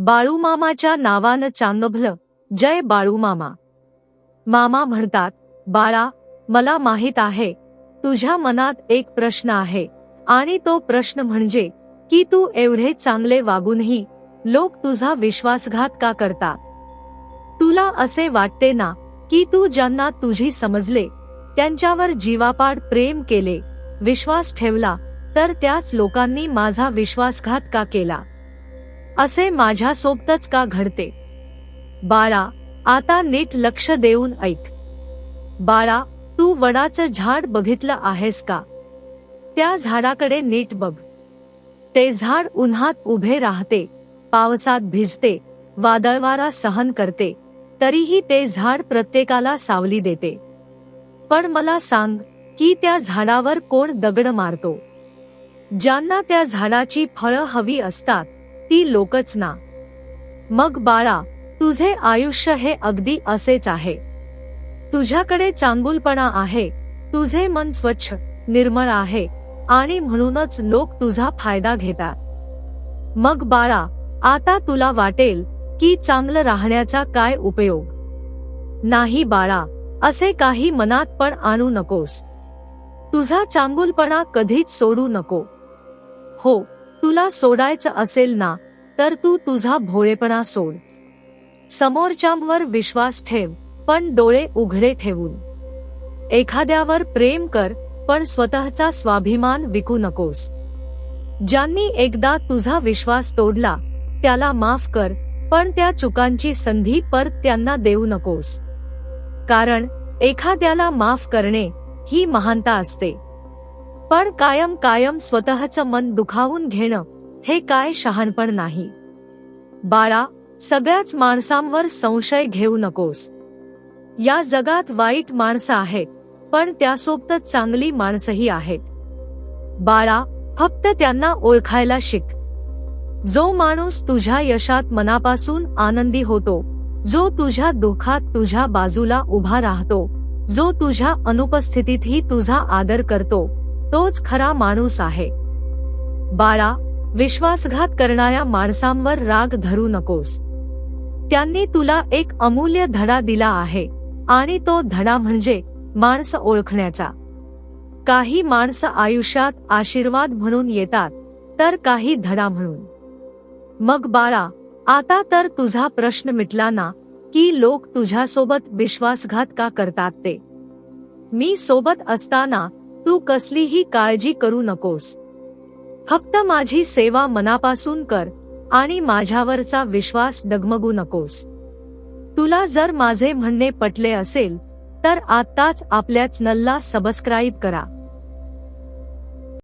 बाळूमामाच्या नावानं चांगभलं, जय बाळूमामा. मामा म्हणतात, बाळा, मला माहित आहे तुझ्या मनात एक प्रश्न आहे, आणि तो प्रश्न म्हणजे की तू एवढे चांगले वागूनही लोक तुझा विश्वासघात का करतात. तुला असे वाटते ना की तू ज्यांना तुझी समजले त्यांच्यावर जीवापाड प्रेम केले, विश्वास ठेवला, तर त्याच लोकांनी माझा विश्वासघात का केला. असे माझ्यासोबतच का घडते. बाळा, आता नीट लक्ष देऊन ऐक. बाळा, तू वडाचं झाड बघितलं आहेस का. त्या झाडाकडे नीट बघ. ते झाड उन्हात उभे राहते, पावसात भिजते, वादळवारा सहन करते, तरीही ते झाड प्रत्येकाला सावली देते. पण मला सांग की त्या झाडावर कोण दगड मारतो. ज्यांना त्या झाडाची फळं हवी असतात ती लोकच ना. मग बाळा, तुझे आयुष्य हे अगदी असेच आहे. तुझ्याकडे चांगुलपणा आहे, तुझे मन स्वच्छ निर्मळ आहे, आणि म्हणूनच लोक तुझा फायदा घेतात. मग बाळा, आता तुला वाटेल की चांगलं राहण्याचा काय उपयोग. नाही बाळा, असे काही मनात पण आणू नकोस. तुझा चांगुलपणा कधीच सोडू नको. हो, तुला सोडायचं असेल ना, तर तू तुझा भोळेपणा सोड. समोरच्यांवर विश्वास ठेव, पण डोळे उघडे ठेवून. एखाद्यावर प्रेम कर, पण स्वतःचा स्वाभिमान विकू नकोस. ज्यांनी एकदा तुझा विश्वास तोडला त्याला माफ कर, पण त्या चुकांची संधी परत त्यांना देऊ नकोस. कारण एखाद्याला माफ करणे ही महानता असते, पण कायम स्वतःचं मन दुखावून घेणं हे काय शहाणपण नाही. बाळा, सगळ्याच माणसांवर संशय घेऊ नकोस. या जगात वाईट माणसं आहेत, पण त्यासोबत चांगली माणसंही आहेत. बाळा, फक्त त्यांना ओळखायला शिक. जो माणूस तुझ्या यशात मनापासून आनंदी होतो, जो तुझ्या दुःखात तुझ्या बाजूला उभा राहतो, जो तुझ्या अनुपस्थितीतही तुझा आदर करतो, तोच खरा माणूस आहे. बाळा, विश्वासघात करणाऱ्या माणसांवर राग धरू नकोस. त्यांनी तुला एक अमूल्य धडा दिला आहे, आणि तो धडा म्हणजे माणसं ओळखण्याचा. काही माणसं आयुष्यात आशीर्वाद म्हणून येतात, तर काही धडा म्हणून. मग बाळा, आता तर तुझा प्रश्न मिटला ना की लोक तुझ्यासोबत विश्वासघात का करतात ते. मी सोबत असताना तू कसलीही काळजी करू नकोस. फक्त माझी सेवा मनापासून कर, आणि माझ्यावरचा विश्वास डगमगू नकोस. तुला जर माझे म्हणणे पटले असेल तर आत्ताच आपल्या चॅनलला सबस्क्राईब करा.